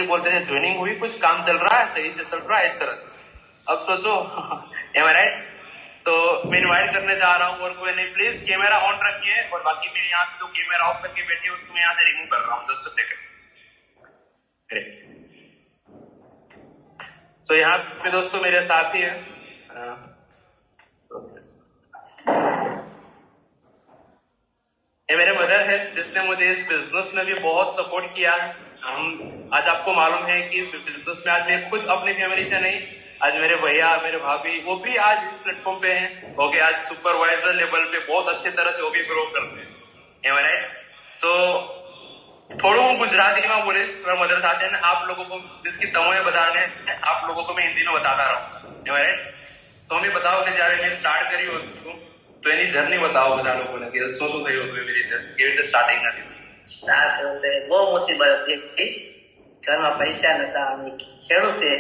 बोलते थे ज्वाइनिंग हुई, कुछ काम चल रहा है, सही से चल रहा है, इस तरह से। अब सोचो एम आई राइट। तो मैं इन्वाइट करने जा रहा हूँ और कोई नहीं, प्लीज कैमरा ऑन रखिए, और बाकी मैं यहाँ से जो कैमरा ऑफ करके बैठे उसको मैं यहाँ से रिमूव कर रहा हूँ, जस्ट अ सेकंड। सो यहाँ पे दोस्तों मेरे साथी है, ये मेरे मदर है, जिसने मुझे इस बिजनेस में भी बहुत सपोर्ट किया है। हम आज आपको मालूम है कि इस बिजनेस में आज मैं खुद अपनी फैमिली से नहीं, आज मेरे भैया, मेरे भाभी, वो भी आज इस प्लेटफॉर्म पे हैं। ओके, आज सुपरवाइजर लेवल पे बहुत अच्छी तरह से वो भी ग्रो करते हैं, एम आई राइट। सो थोड़ा હું ગુજરાતીમાં બોલીશ, મારા મધર સાથે ને आप लोगों को जिसकी तमोए बताने आप लोगों को मैं हिंदी में बताता रहूँ, राइट। तो हमें बताओ कि जયારે मैं स्टार्ट કરી હતું તો એની જર્ની बताओ બધા લોકોને કે શું શું થયું હતું, એવી રીતે કેવી રીતે સ્ટાર્ટિંગ હતી। સ્ટાર્ટ વખતે બહુ મુસીબત હતી, ઘરમાં પૈસા નતા, અમે ખેડૂત છે।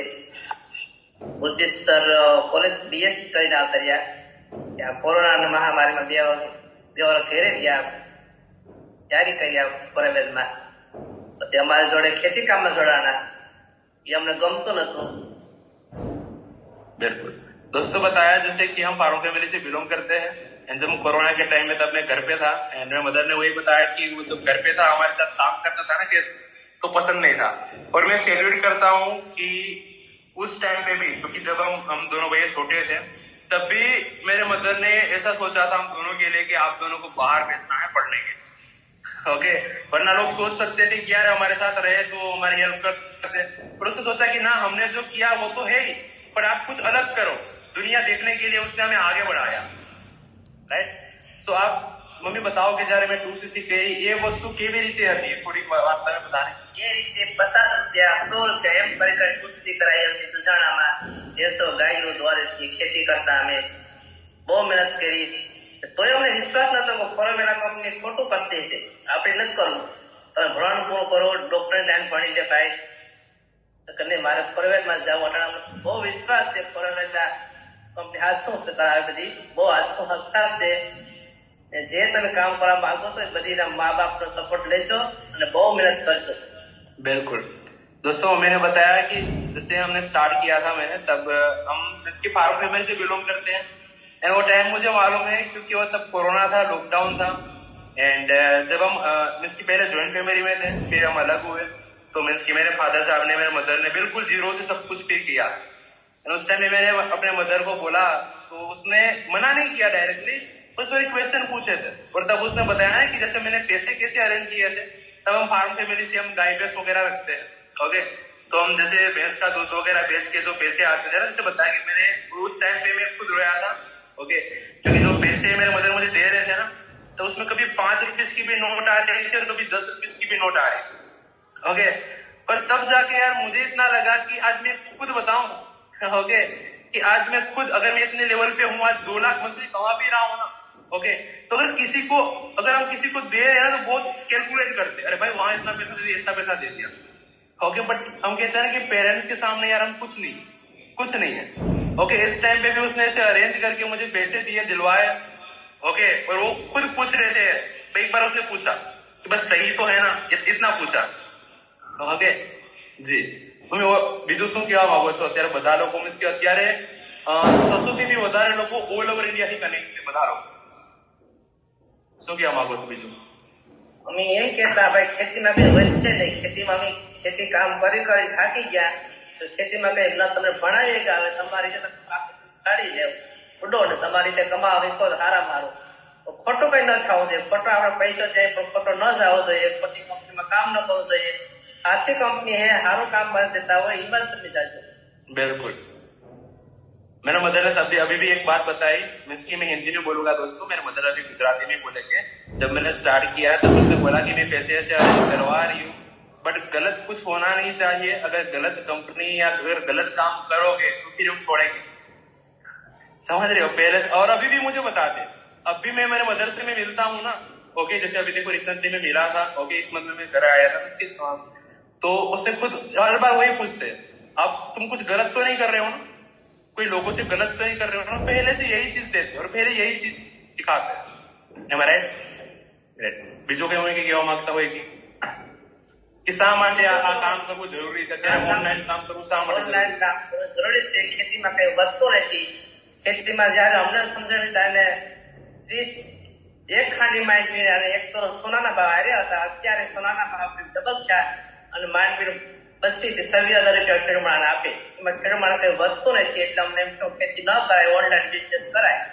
ગુરદીપ સર કોલેજ બીએસસી કરીને આવતા રહ્યા, કોરોના મહામારીમાં બે વર્ષ ઘેરે ગયા, તૈયારી કરી પ્રાઇવેટમાં। પછી અમારી જોડે ખેતી કામમાં જોડાણા, એ અમને ગમતું નતું। बिल्कुल दोस्तों, बताया जैसे कि हम फारूक फैमिली से बिलोंग करते हैं, एंड जब कोरोना के टाइम में तब मैं घर पे था, एंड मेरे मदर ने वही बताया कि वो जब घर पे था हमारे साथ काम करता था ना, कि तो पसंद नहीं था। और मैं सैल्यूट करता हूँ कि उस टाइम पे भी, क्योंकि जब हम दोनों भैया छोटे थे तब भी मेरे मदर ने ऐसा सोचा था हम दोनों के लिए कि आप दोनों को बाहर भेजना है पढ़ने के, ओके। वरना लोग सोच सकते थे कि यार हमारे साथ रहे तो हमारी हेल्प करते, पर उसने सोचा कि ना, हमने जो किया वो तो है ही, पर आप कुछ अलग करो, दुनिया देखने के लिए उसने हमें आगे बढ़ाया, राइट। सो आप मम्मी बताओ कि जયારે मैं 2cc गई એ વસ્તુ કેવી રીતે હતી, થોડી વાત તમે બતાને। એ રીતે 50 રૂપિયા 100 રૂપિયા એમ કરી કરી કુસ્તી કરાઈ હતી દુજાણામાં। 100 ગાયો દોવાતી ખેતી કરતા અમે, બહુ મહેનત કરી। તો અમને વિશ્વાસ નતો કે ફોરમેલા કંપની ખોટું કરતી છે, આપણે નથી કરવું, તમે ભણવાનું પૂરું કરો, ડોક્ટર લાઈન ભણી લે ભાઈ, કને મારે પ્રાઇવેટમાં જાવ। અટાણા બહુ વિશ્વાસ છે ફોરમેલા કંપની હાથસો કરાવે બધી, બહુ હાથસો હચ્છા છે। જે તમે કામ કરવા માંગો છો એ બધી મા બાપનો સપોર્ટ લેશો અને બહુ મહેનત કરશો। बिल्कुल दोस्तों, मैंने बताया कि जैसे हमने स्टार्ट किया था मैंने, तब हम जिसकी फारूक फैमिली से बिलोंग करते हैं, एंड वो टाइम मुझे मालूम है क्योंकि वो तब कोरोना था, लॉकडाउन था। एंड जब हम जिसकी पहले ज्वाइंट फैमिली में थे, फिर हम अलग हुए, तो मीन्स की मेरे फादर साहब ने, मेरे मदर ने बिल्कुल जीरो से सब कुछ पे किया। उस टाइम में मैंने अपने मदर को बोला तो उसने मना नहीं किया डायरेक्टली, बस थोड़े क्वेश्चन पूछे थे। और तब उसने बताया है कि जैसे मैंने पैसे कैसे अरेंज किए थे, तब हम फार्म फैमिली से हम गाय भैंस वगैरह रखते हैं, ओके। तो हम जैसे भैंस का दूध वगैरह बेच के जो पैसे आते थे ना, जैसे बताया कि मैंने उस टाइम पे मैं खुद रोया था, ओके, क्योंकि जो पैसे मेरे मदर मुझे दे रहे थे ना, तो उसमें कभी 5 रुपीस की भी नोट आ रही थी और कभी 10 रुपीस की भी नोट आ रही थी, ओके। पर तब जाके यार मुझे इतना लगा कि आज मैं खुद बताऊं, ओके, कि आज मैं खुद, अगर मैं इतने लेवल पे हूँ, आज 2 लाख मंथली कमा भी रहा हूँ ना, ओके, तो अगर हम किसी को दे रहे हैं तो बहुत कैलकुलेट करते हैं, अरे भाई वहां इतना पैसा दे दिया, इतना पैसा दे दिया, ओके। बट हम कहते हैं कि पेरेंट्स के सामने यार हम कुछ नहीं है, ओके। इस टाइम पे भी उसने ऐसे अरेंज करके मुझे पैसे दिए, दिलवाए, ओके। और वो खुद पूछ रहे थे, तो एक बार उसने पूछा कि बस सही तो है ना, इतना पूछा, ओके जी। તમે બીજું શું કહેવા માંગો છો? અત્યારે બધા લોકો મીન્સ કે અત્યારે 600 થી બી વધારે લોકો ઓલ ઓવર ઇન્ડિયા થી કનેક્ટ છે, બધા લોકો શું કહેવા માંગો છો બીજું? અમે એમ કહેતા ભાઈ ખેતીમાં કઈ વધશે નહીં, ખેતીમાં અમે ખેતી કામ કરી કરી થાકી ગયા, તો ખેતીમાં કઈ ન તમને ભણાવી કે હવે તમારી રીતે કાઢી લેવ ઉડો ને તમારી રીતે કમાવા વીખો હારા મારો, ખોટું કઈ ન થવું જોઈએ, ખોટો આપણે પૈસો જાય પણ ખોટો ન જવો જોઈએ, ખોટી કંપનીમાં કામ ન કરવું જોઈએ। अच्छी कंपनी है, हारो काम कर देता हो, हिम्मत नहीं चाहिए। बिल्कुल, मेरे मदर ने तभी अभी भी एक बात बताई, मीन्स की मैं हिंदी में बोलूंगा दोस्तों, मेरे मदर अभी गुजराती में बोलेंगे। जब मैंने स्टार्ट किया तब उसने बोला कि मैं पैसे ऐसे अरेंज करवा रही हूँ, बट गलत कुछ होना नहीं चाहिए। अगर गलत कंपनी या अगर गलत काम करोगे तो फिर हम छोड़ेंगे, समझ रहे हो पहले। और अभी भी मुझे बताते, अब भी मैं मेरे मदर से मैं मिलता हूँ ना, ओके, जैसे अभी देखो रिसेंटली में मिला था, ओके, इस मंथ में मैं घर आया था, उसके तो उसने खुद हर बार वही पूछते, अब तुम कुछ गलत तो नहीं कर रहे हो ना, कोई लोगों से गलत तो नहीं कर रहे हो ना, पहले से यही चीज देते और पहले यही चीज सिखाते हैं, राइट। बीजों के होंगे कि केवा मांगता હોય कि કે શા માટે આ કામ કરવું જરૂરી છે, ત્યારે ઓનલાઈન કામ કરવું શા માટે ઓનલાઈન કામ કરવું જરૂરી છે. ખેતીમાં કઈ વધતું નથી. ખેતીમાં જયારે અમને સમજણ ત્યારે 31 ખાંડી માંડવી અને 1 તોલો સોનાના ભાવ આવ્યા હતા. અત્યારે સોનાના ભાવ ડબલ થયા અને માંડવી 25 થી 26,000 રૂપિયા ખેડૂમાળાને આપે. એમાં ખેડૂમાળા કઈ વધતું નથી, એટલે અમને એમ તો ખેતી ન કરાય, ઓનલાઈન બિઝનેસ કરાય.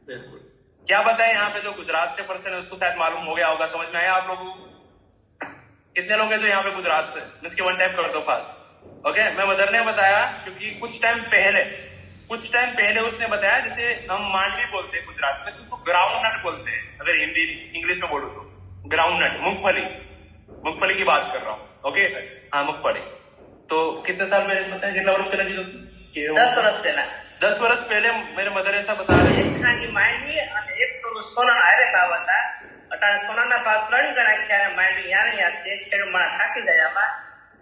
बिल्कुल. क्या बताएं, यहाँ पे जो गुजरात से पर्सन है उसको शायद मालूम हो गया होगा, समझ में आया आप लोगों को? कितने लोग हैं जो यहाँ पे गुजरात से? इसके वन टाइप कर दो फास्ट. ओके, मैं मदर ने बताया क्योंकि कुछ टाइम पहले उसने बताया, जैसे हम मांडवी बोलते हैं गुजरात में, उसको ग्राउंड नट बोलते हैं. अगर हिंदी इंग्लिश में बोलूं तो ग्राउंड नट, मूंगफली की बात कर रहा हूँ. ओके, हाँ मूंगफली. तो कितने साल पहले बताया, कितना वर्ष पहले की? 10 વર્ષ પહેલા. 10 वर्ष पहले मेरे मदर ऐसा बता रहे हैं. 1 ખાંડી માંડવી અને 1 તોલો સોનાના હારે ભાવ હતા. અટાણે સોનાના ભાવ 3 ગણા થયા. માંડવી યાર છે. ખેડૂત થાકી જાય. આમાં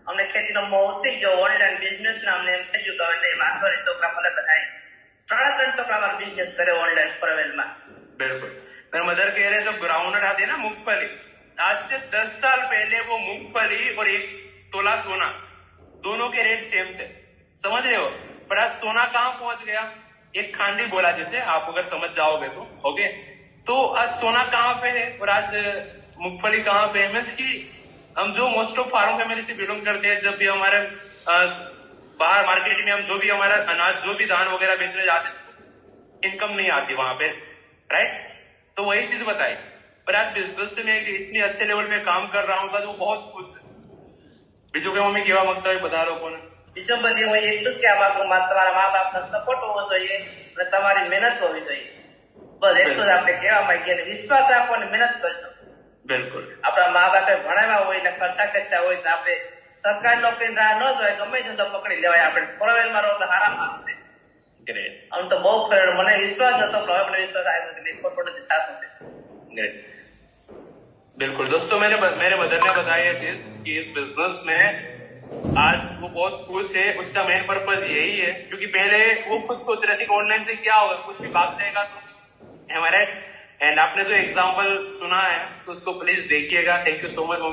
અમને ખેતીનો મોહ ઉતરી ગયો. ઓનલાઈન બિઝનેસ ના અમને એમ થઈ ગયું કે હવે વાંધો નહીં, છોકરા ભલે બધા 3 છોકરા અમારો બિઝનેસ કરે ऑनलाइन पनवेलમાં. बिल्कुल. मेरे मदर कह रहे जो ग्राउंड नट आती है ना मूंगफली, आज से 10 साल पहले वो मूंगफली और 1 तोला सोना दोनों के रेट सेम थे, समझ रहे हो? पर आज सोना कहाँ पहुंच गया? 1 खांडी बोला जैसे, आप अगर समझ जाओगे तो. ओके, तो आज सोना कहाँ पे है और आज मूंगफली कहाँ पे है? मीन्स की हम जो मोस्ट ऑफ फार्म फैमिली से बिलोंग करते हैं, जब भी हमारे बाहर मार्केट में हम जो भी हमारा अनाज, जो भी धान वगैरह बेचने जाते हैं, इनकम नहीं आती वहां पे, राइट? तो वही चीज बताई. पर आज बिजनेस में इतनी अच्छे लेवल में काम कर रहा हूँ तो वो बहुत खुश है. બીજું કે મમ્મી કેવા માંગતા હોય બધા લોકોને? બીજું બધી હું એટલું જ કહેવા માંગુ, તમારા મા બાપનો સપોર્ટ હોવો જોઈએ અને તમારી મહેનત હોવી જોઈએ. બસ એટલું જ આપણે કહેવા માંગીએ. અને વિશ્વાસ રાખો અને મહેનત કરજો. બિલકુલ. આપણા મા બાપે ભણાવ્યા હોય ને ખર્ચા ખર્ચા હોય તો આપણે સરકારી નોકરીની રાહ ન જોઈએ, ગમે ધંધો પકડી લેવાય. આપણે પનવેલમાં રહો તો હારામ સારું છે. ग्रेट. આમ તો બહુ ફેર મને વિશ્વાસ નતો, પણ હવે મને વિશ્વાસ આવ્યો કે નહીં, ખોટું નથી, સાચું છે. ग्रेट. बिल्कुल दोस्तों, मेरे मदर ने बताया ये चीज कि इस बिजनेस में आज वो बहुत खुश है. उसका मेन पर्पज यही है क्योंकि पहले वो खुद सोच रहे थे कि ऑनलाइन से क्या होगा, कुछ भी भाग जाएगा तो. एंड आपने जो एग्जाम्पल सुना है तो उसको प्लीज देखिएगा. Thank you so much.